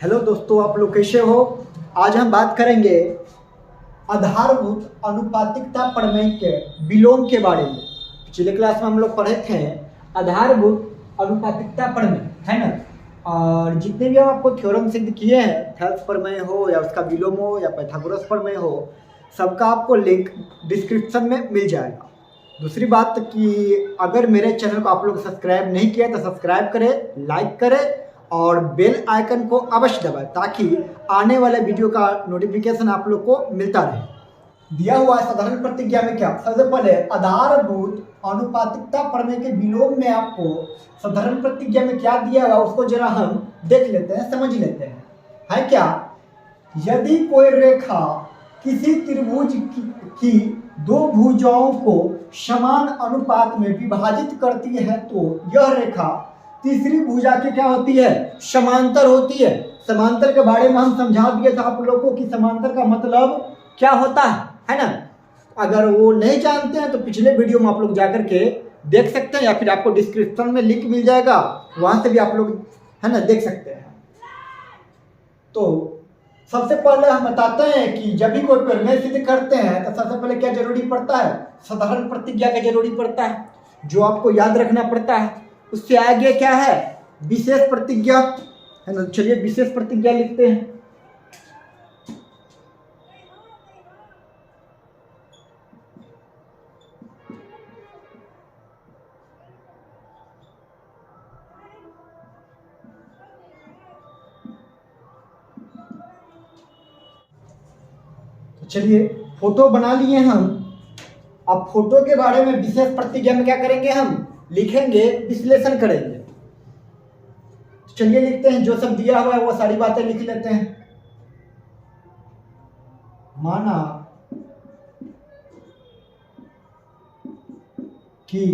Hello दोस्तों, आप लोग कैसे हो। आज हम बात करेंगे आधारभूत अनुपातिकता प्रमेय के विलोम के बारे में। पिछले क्लास में हम लोग पढ़े थे आधारभूत अनुपातिकता प्रमेय, है ना। और जितने भी हम आपको थ्योरम सिद्ध किए हैं, थेल्स प्रमेय हो या उसका विलोम हो या पाइथागोरस प्रमेय हो, सबका आपको लिंक डिस्क्रिप्शन में मिल जाएगा। दूसरी बात कि अगर मेरे चैनल को आप लोग सब्सक्राइब नहीं किया तो सब्सक्राइब करें, लाइक करें और बेल आइकन को अवश्य दबाएं ताकि आने वाले वीडियो का नोटिफिकेशन आप लोग को मिलता रहे। दिया हुआ है साधारण प्रतिज्ञा में क्या, सबसे पहले आधारभूत अनुपातिकता प्रमेय के विलोम में आपको साधारण प्रतिज्ञा में क्या दिया हुआ उसको जरा हम देख लेते हैं, समझ लेते हैं। है क्या, यदि कोई रेखा किसी त्रिभुज की दो भुजाओं को समान अनुपात में विभाजित करती है तो यह रेखा तीसरी भुजा की क्या होती है, समांतर होती है। समांतर के बारे में हम समझा दिए थे आप लोगों को कि समांतर का मतलब क्या होता है ना। अगर वो नहीं जानते हैं तो पिछले वीडियो में आप लोग जाकर के देख सकते हैं या फिर आपको डिस्क्रिप्शन में लिंक मिल जाएगा, वहां से भी आप लोग है ना देख सकते हैं। तो सबसे पहले हम बताते हैं कि जब भी कोई प्रमेय सिद्ध करते हैं तो सबसे पहले क्या जरूरी पड़ता है, साधारण प्रतिज्ञा का जरूरी पड़ता है, जो आपको याद रखना पड़ता है। उससे आगे क्या है, विशेष प्रतिज्ञा, है ना। चलिए विशेष प्रतिज्ञा लिखते हैं। तो चलिए फोटो बना लिए हम। अब फोटो के बारे में विशेष प्रतिज्ञा में क्या करेंगे, हम लिखेंगे, विश्लेषण करेंगे। चलिए लिखते हैं, जो सब दिया हुआ है वो सारी बातें लिख लेते हैं। माना कि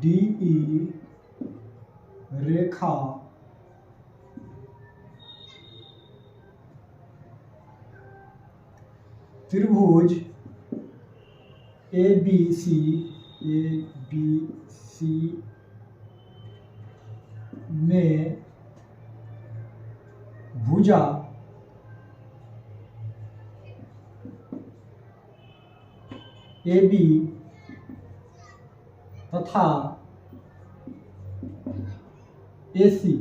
डीई रेखा त्रिभुज ABC में भुजा AB तथा AC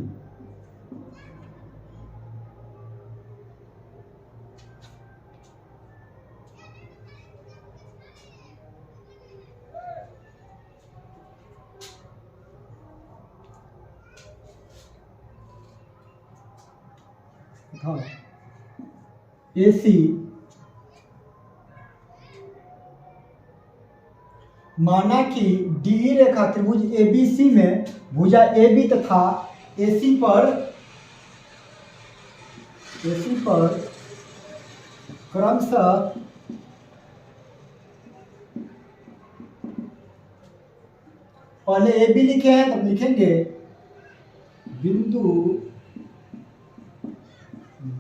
AC माना कि डी रेखा त्रिभुज ABC में भुजा AB तथा AC पर क्रमशः पहले AB लिखे हैं, तब लिखेंगे बिंदु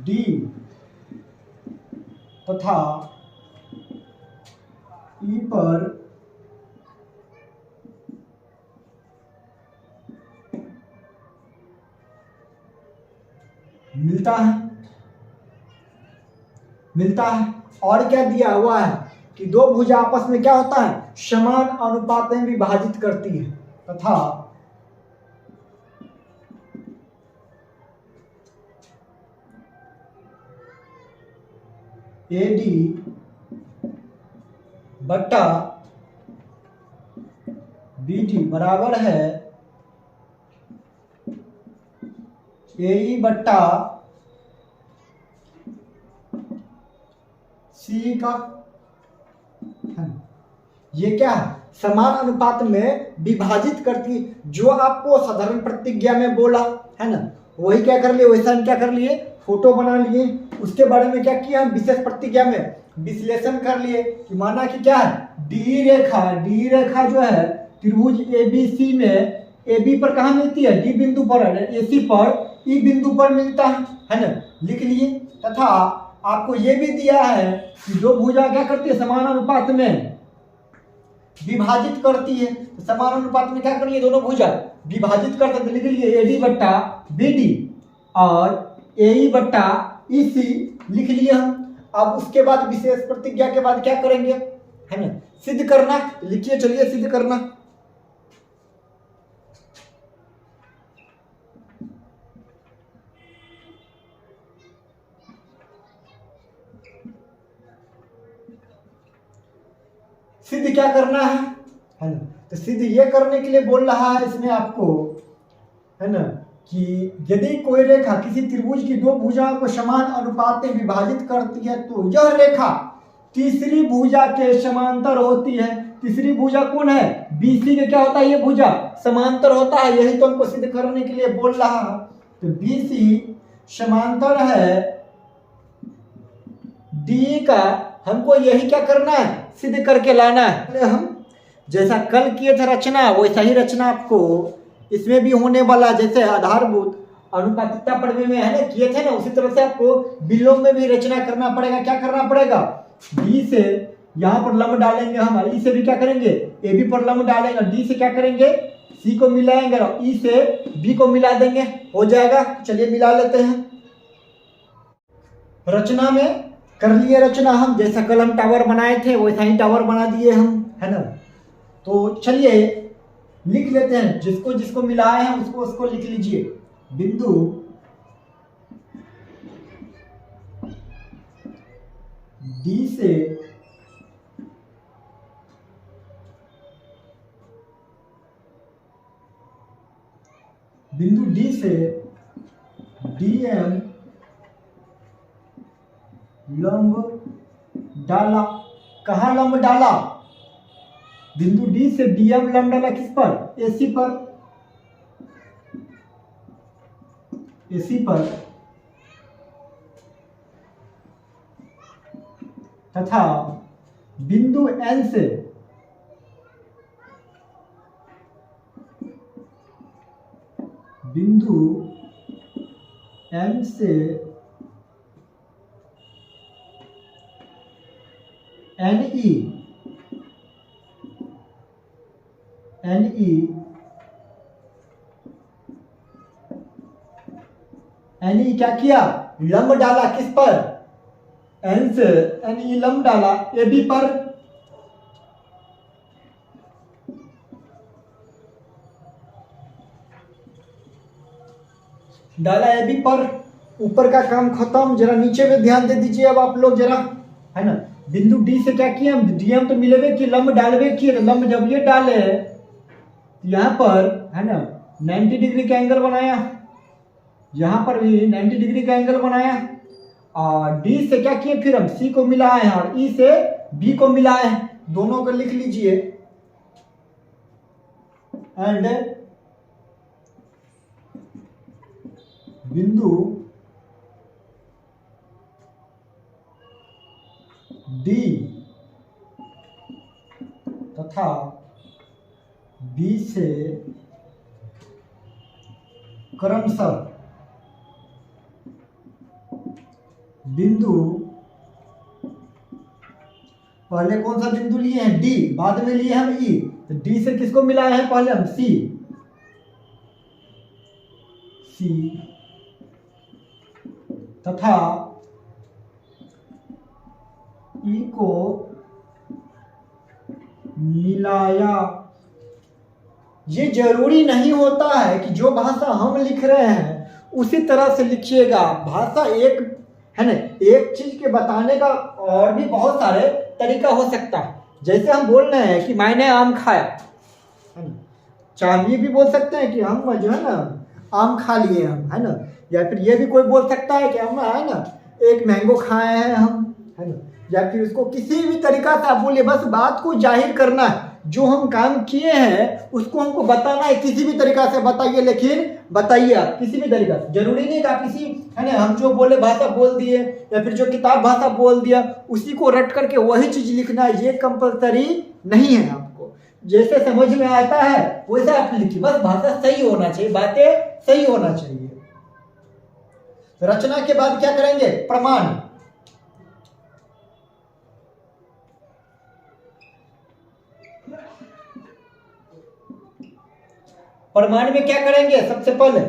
D तथा E पर मिलता है। और क्या दिया हुआ है कि दो भुजा आपस में क्या होता है, समान अनुपात में विभाजित करती है तथा AD बट्टा BD बराबर है AE बट्टा C का। ये क्या है, समान अनुपात में विभाजित करती, जो आपको साधारण प्रतिज्ञा में बोला है ना, वही क्या कर लिए, वैसा हम क्या कर लिए, फोटो बना लिए। उसके बारे में क्या किया, हम विशेष प्रतिज्ञा में विश्लेषण कर लिए कि माना कि क्या है, डी रेखा जो है त्रिभुज ABC में AB पर कहाँ मिलती है, D बिंदु पर, AC पर E बिंदु पर मिलता है ना, लिख लिए। तथा आपको ये भी दिया है कि दो भुजा क्या करती है, समान अनुपात में विभाजित करती है। तो समान अनुपात में क्या करिए, दोनों भुजा विभाजित करते तो लिख लिए एडी बट्टा बीडी और एई बट्टा ईसी लिख लिए हम। अब उसके बाद विशेष प्रतिज्ञा के बाद क्या करेंगे, है ना, सिद्ध करना। लिखिए, चलिए सिद्ध करना। सिद्ध क्या करना है ना, तो सिद्ध ये करने के लिए बोल रहा है इसमें आपको, है ना, कि यदि कोई रेखा किसी त्रिभुज की दो भुजाओं को समान अनुपात में विभाजित करती है तो यह रेखा तीसरी भुजा के समांतर होती है। तीसरी भुजा कौन है, बीसी के क्या होता है, ये भुजा समांतर होता है। यही तो हमको सिद्ध करने के लिए बोल रहा है। तो बीसी समांतर है डी का, हमको यही क्या करना है, सिद्ध करके लाना है। हम जैसा कल किए थे रचना, वैसा ही रचना आपको इसमें भी होने वाला। जैसे आधारभूत अनुपातिकता प्रमेय में है ना किए थे ना, उसी तरह से आपको विलोम में भी रचना करना पड़ेगा। क्या करना पड़ेगा, बी से यहाँ पर लंब डालेंगे हम, ई से भी क्या करेंगे, ए बी पर लंब डालेंगे, डी से क्या करेंगे, सी को मिलाएंगे और ई से बी को मिला देंगे, हो जाएगा। चलिए मिला लेते हैं। रचना में कर लिए रचना हम, जैसा कल हम टावर बनाए थे वैसा ही टावर बना दिए हम, है ना। तो चलिए लिख लेते हैं, जिसको जिसको मिलाए हैं उसको उसको लिख लीजिए। बिंदु डी से डीएम लंब डाला। कहाँ लंब डाला, बिंदु डी से डीएम लंब डाला किस पर, एसी पर, एसी पर, तथा बिंदु एन से एनई क्या किया, लंब डाला किस पर, एन से एनई लंब डाला ए बी पर। डाला ए बी पर, ऊपर का काम खत्म। जरा नीचे में ध्यान दे दीजिए अब आप लोग जरा, है ना। बिंदु डी से क्या किया, डीएम तो मिलेबे कि लंब डालबे किए, लंब जब ये डाले यहाँ पर, है ना, 90 डिग्री का एंगल बनाया, यहाँ पर भी 90 डिग्री का एंगल बनाया। और डी से क्या किए, फिर हम सी को मिलाए हैं और ई से बी को मिलाए हैं, दोनों को लिख लीजिए। एंड बिंदु डी तथा बी से क्रमशः बिंदु, पहले कौन सा बिंदु लिए हैं, डी, बाद में लिए हम ई। तो डी से किसको मिलाए हैं, पहले हम सी तथा ई को मिलाया। ये जरूरी नहीं होता है कि जो भाषा हम लिख रहे हैं उसी तरह से लिखिएगा। भाषा एक है ना, एक चीज के बताने का और भी बहुत सारे तरीका हो सकता है। जैसे हम बोल रहे हैं कि मैंने आम खाया, है ना, चाहे ये भी बोल सकते हैं कि हम जो है ना आम खा लिए हम, है ना। या फिर ये भी कोई बोल सकता है कि हम, है ना, एक मैंगो खाए हैं हम, है ना। या फिर उसको किसी भी तरीका से आप बोलिए, बस बात को जाहिर करना है। जो हम काम किए हैं उसको हमको बताना है, किसी भी तरीका से बताइए, लेकिन बताइए आप किसी भी तरीका से। जरूरी नहीं कि आप किसी, है ना, हम जो बोले भाषा बोल दिए या फिर जो किताब भाषा बोल दिया उसी को रट करके वही चीज लिखना है, ये कंपलसरी नहीं है। आपको जैसे समझ में आता है वैसा आप लिखिए, बस भाषा सही होना चाहिए, बातें सही होना चाहिए। रचना के बाद क्या करेंगे, प्रमाण। परिमाण में क्या करेंगे, सबसे पहले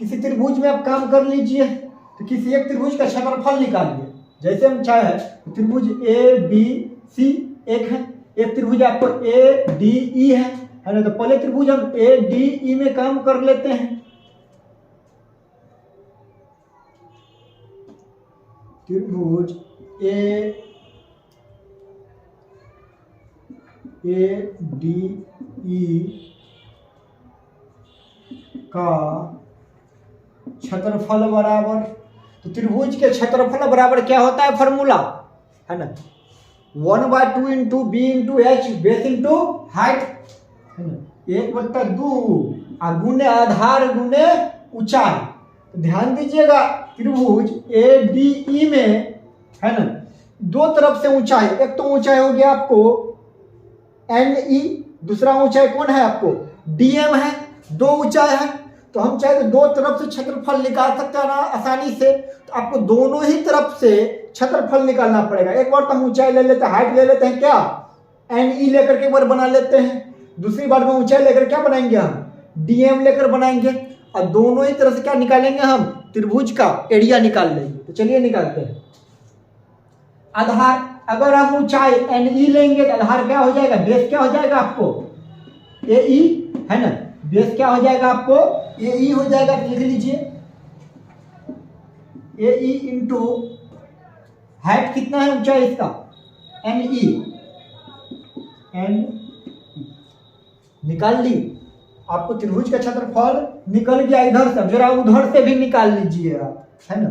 किसी त्रिभुज में आप काम कर लीजिए, तो किसी एक त्रिभुज का क्षेत्रफल निकालिए। जैसे हम चाहे तो त्रिभुज ए बी सी एक है, एक त्रिभुज आपको ए डी ई है ना। तो पहले त्रिभुज हम ए डी ई में काम कर लेते हैं। त्रिभुज ए डी ई का क्षेत्रफल बराबर, तो त्रिभुज के क्षेत्रफल बराबर क्या होता है, फॉर्मूला है ना, 1/2 into b into h base into height है ना, 1/2 गुने आधार गुने ऊंचाई। तो ध्यान दीजिएगा त्रिभुज ए डी ई में है ना, दो तरफ से ऊंचाई, एक तो ऊंचाई हो गया आपको एन ई, दूसरा ऊंचाई कौन है आपको डी एम है, दो ऊंचाई है। तो हम चाहे तो दो तरफ से क्षेत्रफल निकाल सकते हैं ना आसानी से। तो आपको दोनों ही तरफ से क्षेत्रफल निकालना पड़ेगा। एक बार तो हम ऊंचाई ले लेते हैं, हाइट ले लेते हैं, क्या एन ई लेकर के एक बार बना लेते हैं। दूसरी बार में ऊंचाई लेकर क्या बनाएंगे, हम डी एम लेकर बनाएंगे, और दोनों ही तरफ से क्या निकालेंगे, हम त्रिभुज का एरिया निकाल लेंगे। तो चलिए निकालते हैं। आधार, अगर हम ऊंचाई एन ई लेंगे तो आधार क्या हो जाएगा, बेस क्या हो जाएगा आपको ए ई है ना, बेस क्या हो जाएगा आपको ए ई हो जाएगा। लिख लीजिए ए ई इंटू हाइट कितना है ऊंचाई इसका एन ई, निकाल ली। आपको त्रिभुज का क्षेत्रफल निकल गया इधर से, जरा उधर से भी निकाल लीजिए आप, है ना।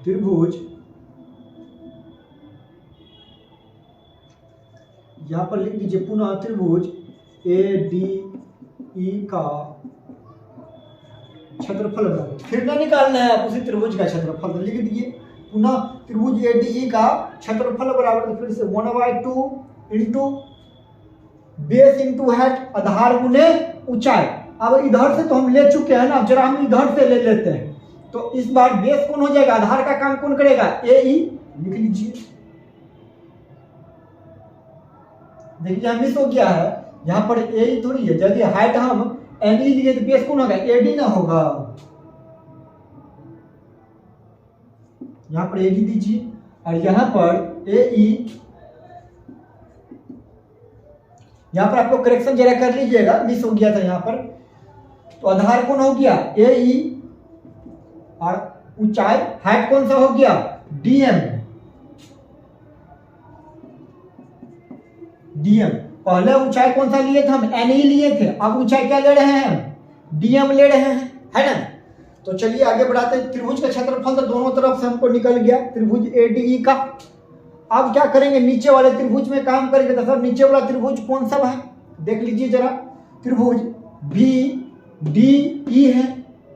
त्रिभुज यहां पर लिख दीजिए पुनः, त्रिभुज ए डी ई का क्षेत्रफल बराबर, फिर ना निकालना है आप उसी त्रिभुज का क्षेत्रफल, तो लिख दीजिए पुनः त्रिभुज ए डी ई का क्षेत्रफल बराबर, तो फिर से 1/2 इंटू बेस इंटू हाइट, आधार गुने ऊंचाई। अब इधर से तो हम ले चुके हैं ना, जरा हम इधर से ले लेते हैं। तो इस बार बेस कौन हो जाएगा, आधार का काम कौन करेगा, ए ई, लिख लीजिए। देखिए यहाँ मिस हो गया है, यहाँ पर ए ई थोड़ी है, यदि हाइट हम एन ई लिए तो बेस कौन होगा, ए डी ना होगा। यहाँ पर ए डी दीजिए, और यहाँ पर ए ई, यहाँ पर आपको करेक्शन जरा कर लीजिएगा, मिस हो गया था यहाँ पर। तो आधार कौन हो गया ए ई, और ऊंचाई हाइट कौन सा हो गया डीएम। डीएम पहले ऊंचाई कौन सा लिए थे हम, एन ई लिए थे, अब ऊंचाई क्या ले रहे हैं हम, डीएम ले रहे हैं, है ना। तो चलिए आगे बढ़ाते हैं। त्रिभुज का क्षेत्रफल तो दोनों तरफ से हमको निकल गया त्रिभुज ए डी ई का। अब क्या करेंगे, नीचे वाले त्रिभुज में काम करेंगे। तो सर नीचे वाला त्रिभुज कौन सा है, देख लीजिए जरा, त्रिभुज बी डी ई है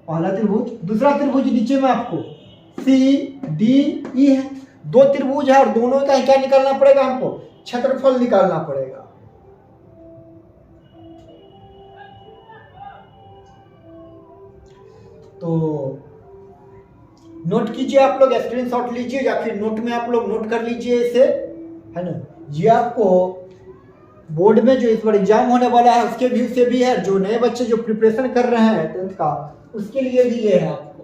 पहला त्रिभुज, दूसरा त्रिभुज नीचे में आपको सी डी ई है। दो त्रिभुज है और दोनों का क्या निकालना पड़ेगा हमको, क्षेत्रफल निकालना पड़ेगा। तो नोट कीजिए आप लोग, स्क्रीनशॉट लीजिए या फिर नोट में आप लोग नोट कर लीजिए इसे, है ना। ये आपको बोर्ड में जो इस बार एग्जाम होने वाला है उसके व्यू से भी है, जो नए बच्चे जो प्रिपरेशन कर रहे हैं 10th का उसके लिए भी ये है आपको।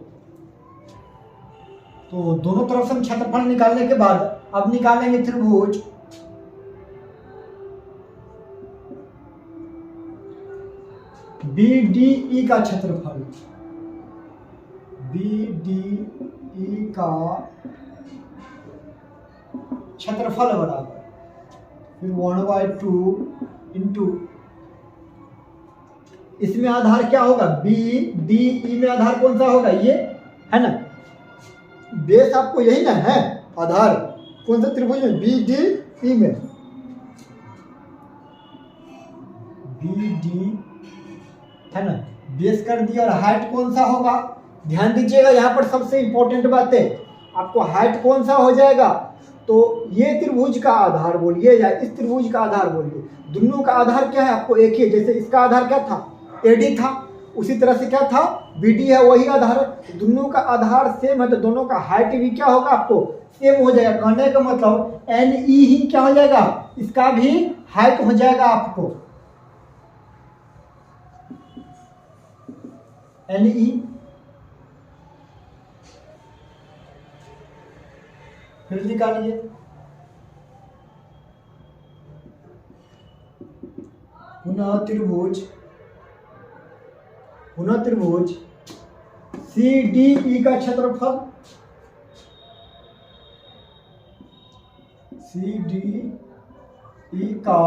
तो दोनों तरफ से हम क्षेत्रफल निकालने के बाद अब निकालेंगे त्रिभुज बी डी ई का क्षेत्रफल, बी डी ई का क्षेत्रफल बराबर फिर 1/2 इंटू, इसमें आधार क्या होगा बी डी ई में आधार कौन सा होगा ये, है ना। बेस आपको यही ना है, आधार कौन सा त्रिभुज में, बी डी ई में, बी डी है ना, बेस कर दिया। और हाइट कौन सा होगा, ध्यान दीजिएगा यहाँ पर सबसे इंपॉर्टेंट बात है, आपको हाइट कौन सा हो जाएगा, तो ये त्रिभुज का आधार बोलिए या इस त्रिभुज का आधार बोलिए, दोनों का आधार क्या है आपको एक ही, जैसे इसका आधार क्या था एडी था, उसी तरह से क्या था बी डी है वही आधार है, दोनों का आधार सेम है तो दोनों का हाइट भी क्या होगा आपको सेम हो जाएगा। कहने का मतलब एन ई ही क्या हो जाएगा, इसका भी हाइट हो जाएगा आपको एन ई। फिर निकालिए पुनः त्रिभुज सी डी ई का क्षेत्रफल, सी डी ई का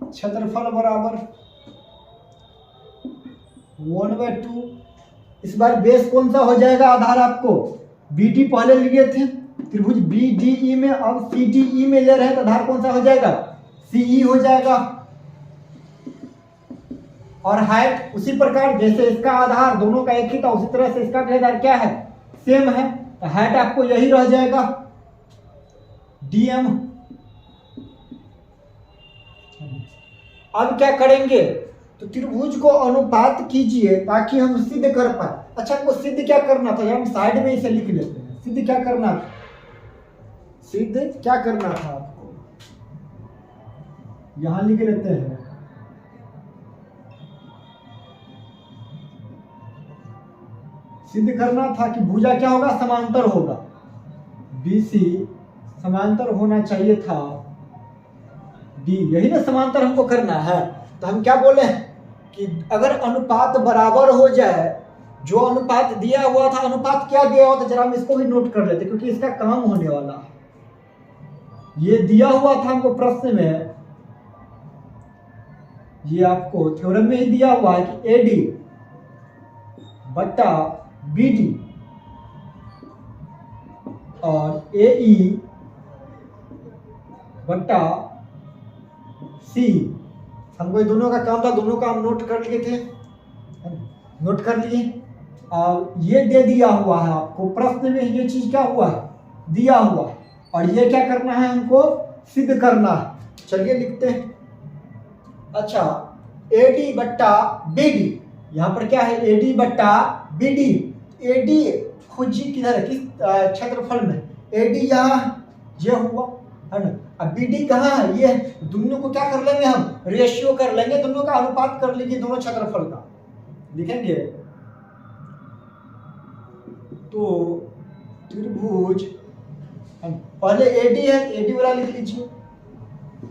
क्षेत्रफल बराबर 1/2। इस बार बेस कौन सा हो जाएगा आधार आपको, बी डी पहले लिए थे त्रिभुज बी डी ई में, अब सी डी ई में ले रहे हैं तो आधार कौन सा हो जाएगा, सी ई हो जाएगा। और हाइट उसी प्रकार जैसे इसका आधार दोनों का एक ही था उसी तरह से इसका भी आधार क्या है सेम है, तो हाइट आपको यही रह जाएगा डीएम। अब क्या करेंगे तो त्रिभुज को अनुपात कीजिए ताकि हम सिद्ध कर पाए। अच्छा हमको सिद्ध क्या करना था, हम साइड में इसे लिख लेते हैं। सिद्ध क्या करना था, सिद्ध क्या करना था आपको यहां लिख लेते हैं। सिद्ध करना था कि भुजा क्या होगा, समांतर होगा, बीसी समांतर होना चाहिए था डी, यही ना समांतर हमको करना है। तो हम क्या बोले कि अगर अनुपात बराबर हो जाए, जो अनुपात दिया हुआ था, अनुपात क्या दिया हुआ था जरा हम इसको भी नोट कर लेते क्योंकि इसका काम होने वाला है। ये दिया हुआ था हमको प्रश्न में, ये आपको थ्योरम में ही दिया हुआ है कि एडी बट्टा बीडी और एई बट्टा सी, हमको ये दोनों का काम था, दोनों का हम नोट कर लिए थे, नोट कर लिए। और ये दे दिया हुआ है आपको प्रश्न में, ये चीज क्या हुआ है दिया हुआ है, और ये क्या करना है हमको सिद्ध करना है। चलिए लिखते हैं। अच्छा एडी बट्टा बीडी, यहाँ पर क्या है एडी बट्टा बीडी, एडी खोजी किधर है, किस क्षेत्रफल में, एडी यहाँ ये हुआ है ना, अब बीडी कहाँ है, ये दोनों को क्या कर लेंगे हम रेशियो कर लेंगे, दोनों का अनुपात कर लीजिए दोनों क्षेत्रफल का, लिखेंगे तो त्रिभुज पहले एडी है, एडी वाला लिख लीजिए,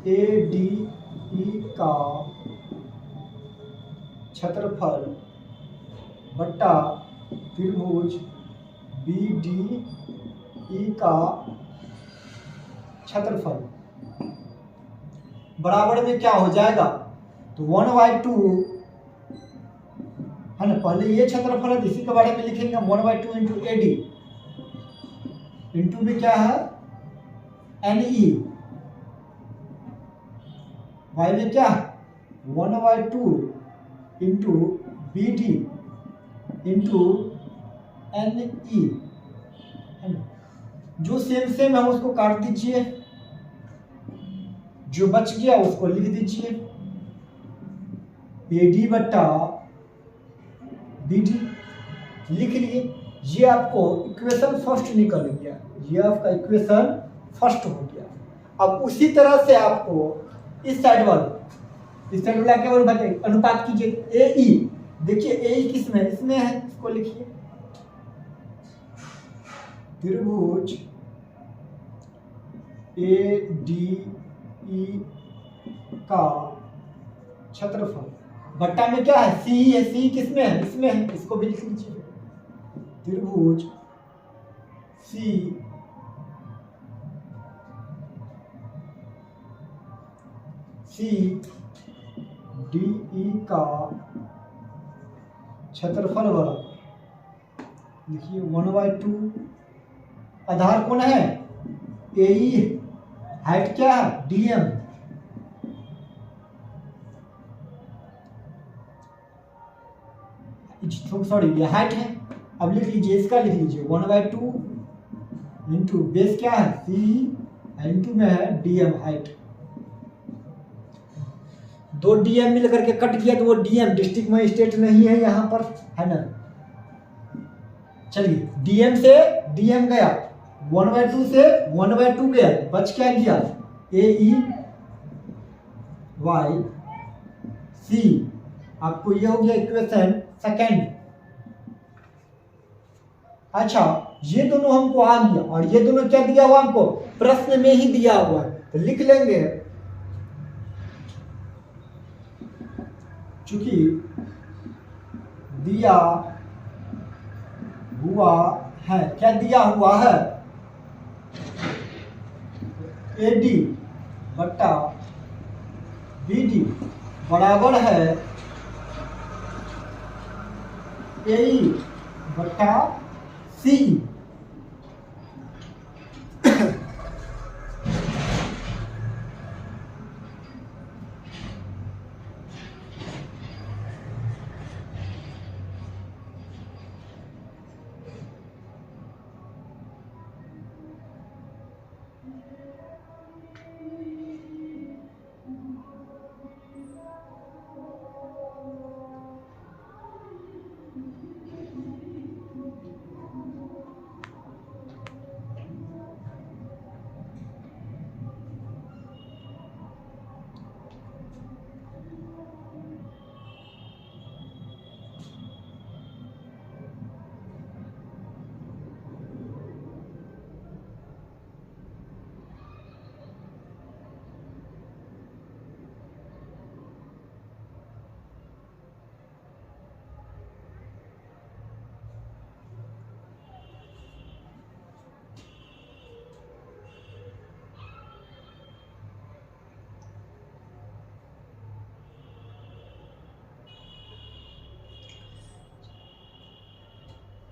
एडी ई का क्षेत्रफल बट्टा त्रिभुज बी डी ई का क्षेत्रफल बराबर में क्या हो जाएगा, तो 1/2 है ना, पहले ये क्षेत्रफल है इसी के बारे में लिखेंगे 1/2 इंटू एडी, इंटू में क्या है एन ई, वाई में क्या 1/2 into b d into n e, जो सेम सेम है उसको काट दीजिए, जो बच गया उसको लिख दीजिए, एडी बट्टा बीडी लिख लिए। ये आपको इक्वेशन फर्स्ट निकल गया, ये आपका इक्वेशन फर्स्ट हो गया। अब उसी तरह से आपको इस साइड वाला क्या बोल बताइए, अनुपात कीजिए ए ई, देखिए ए ई किस में है, इसमें है, इसको लिखिए त्रिभुज ए डी ई का क्षेत्रफल बट्टा में क्या है सी है, सी किस में है, इसमें है, इसको भी लिख लीजिए त्रिभुज सी सी डी ई का क्षेत्रफल बराबर लिखिए 1/2, आधार कौन है ए ई, हाइट क्या है डीएम, सॉरी ये हाइट है। अब लिख लीजिए इसका, लिख लीजिए 1/2 इंटू बेस क्या है सी इंटू में है डीएम हाइट, दो डीएम मिल करके कट गया तो वो डीएम डिस्ट्रिक्ट मजिस्ट्रेट नहीं है यहाँ पर, है ना। चलिए डीएम से डीएम गया, 1/2 से 1/2 गया, बच क्या गया AEYC। आपको ये हो गया इक्वेशन सेकेंड। अच्छा ये दोनों हमको आ गया और ये दोनों क्या दिया हुआ हमको, प्रश्न में ही दिया हुआ है, तो लिख लेंगे चूंकि दिया हुआ है, क्या दिया हुआ है, AD बट्टा BD बराबर है AE बट्टा CE।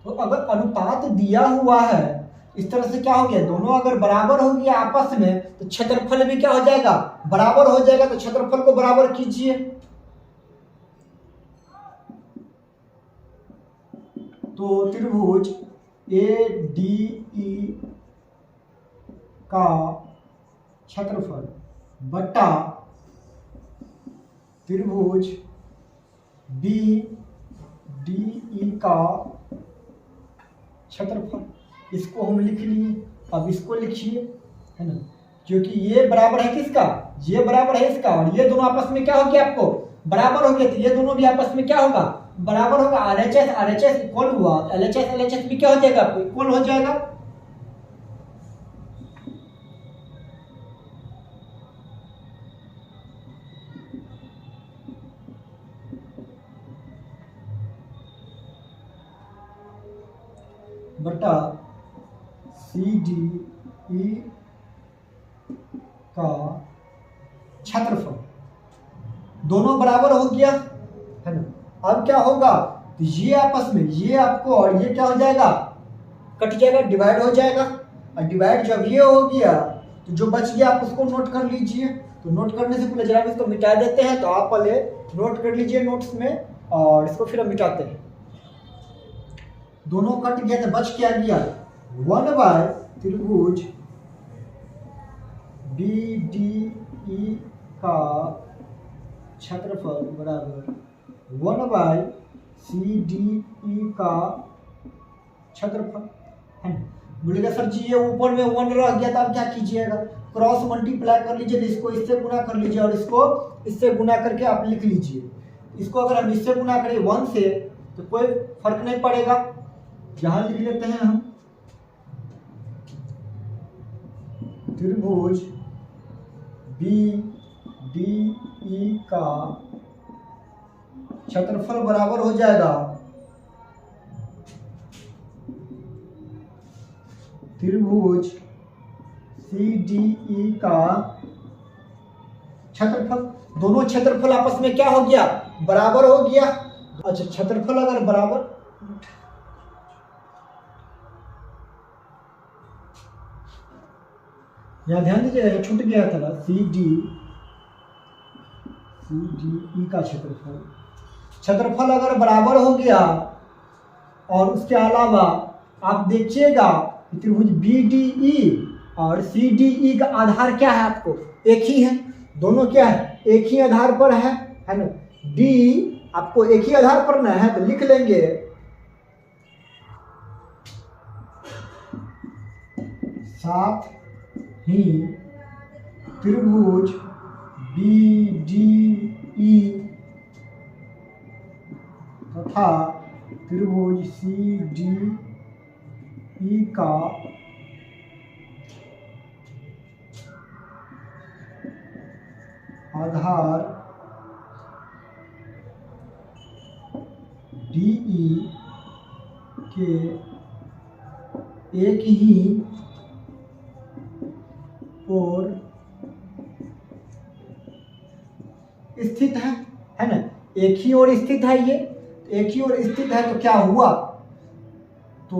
तो अगर अनुपात दिया हुआ है इस तरह से क्या हो गया, दोनों अगर बराबर हो गया आपस में तो क्षेत्रफल भी क्या हो जाएगा, बराबर हो जाएगा। तो क्षेत्रफल को बराबर कीजिए, तो त्रिभुज ADE का क्षेत्रफल बटा त्रिभुज BDE का क्षेत्रफल, इसको हम लिख लिए। अब इसको लिखिए, है ना, क्योंकि ये बराबर है किसका, ये बराबर है इसका, और ये दोनों आपस में क्या हो गया, आपको बराबर हो गए, तो ये दोनों भी आपस में क्या होगा, बराबर होगा। RHS इक्वल हुआ, LHS भी क्या हो जाएगा, आपको इक्वल हो जाएगा। बटा CDE का क्षेत्रफल, दोनों बराबर हो गया, है ना। अब क्या होगा, तो ये आपस में, ये आपको और ये क्या हो जाएगा, कट जाएगा, डिवाइड हो जाएगा। और डिवाइड जब ये हो गया तो जो बच गया आप उसको नोट कर लीजिए। तो नोट करने से पहले जरा इसको मिटा देते हैं, तो आप पहले नोट कर लीजिए नोट्स में, और इसको फिर हम मिटाते हैं। दोनों कट गया तो बच क्या गया, 1 त्रिभुज BDE का क्षेत्रफल बराबर 1 CDE का क्षेत्रफल, है। बोलेगा सर जी ये ऊपर में 1 रह गया, तो आप क्या कीजिएगा, क्रॉस मल्टीप्लाई कर लीजिए, इसको इससे गुना कर लीजिए और इसको इससे गुना करके आप लिख लीजिए। इसको अगर हम इससे गुना करें 1 से तो कोई फर्क नहीं पड़ेगा, यहां लिख लेते हैं हम त्रिभुज BDE का क्षेत्रफल बराबर हो जाएगा त्रिभुज CDE का क्षेत्रफल। दोनों क्षेत्रफल आपस में क्या हो गया, बराबर हो गया। अच्छा क्षेत्रफल अगर बराबर, यहाँ ध्यान दीजिएगा छूट गया था, CDE का क्षेत्रफल अगर बराबर हो गया, और उसके अलावा आप देखिएगा त्रिभुज BDE और CDE का आधार क्या है, आपको एक ही है, दोनों क्या है एक ही आधार पर है ना। डी आपको एक ही आधार पर ना है तो लिख लेंगे साथ ही त्रिभुज BDE तथा त्रिभुज CDE का आधार DE के एक ही ओर स्थित है ना। एक ही ओर स्थित है, ये एक ही ओर स्थित है तो क्या हुआ, तो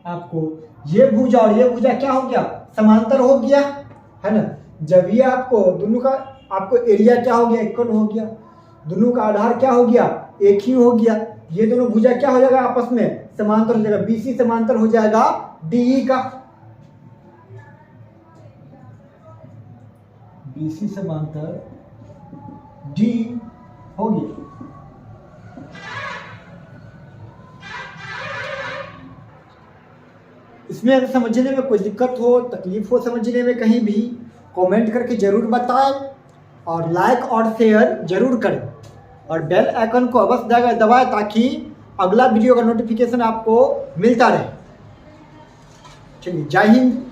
आपको ये भुजा और ये भुजा क्या हो गया, समांतर हो गया है ना। जब ये आपको दोनों का आपको एरिया क्या हो गया, इक्वल हो गया, दोनों का आधार क्या हो गया, एक ही हो गया। ये दोनों भुजा क्या हो जाएगा, आपस में समांतर हो जाएगा। BC समांतर हो जाएगा DE का, BC समांतर D हो गया। इसमें अगर समझने में कोई दिक्कत हो, तकलीफ हो समझने में, कहीं भी कमेंट करके जरूर बताएं और लाइक और शेयर जरूर करें और बेल आइकन को अवश्य दबाएं ताकि अगला वीडियो का नोटिफिकेशन आपको मिलता रहे। चलिए, जय हिंद।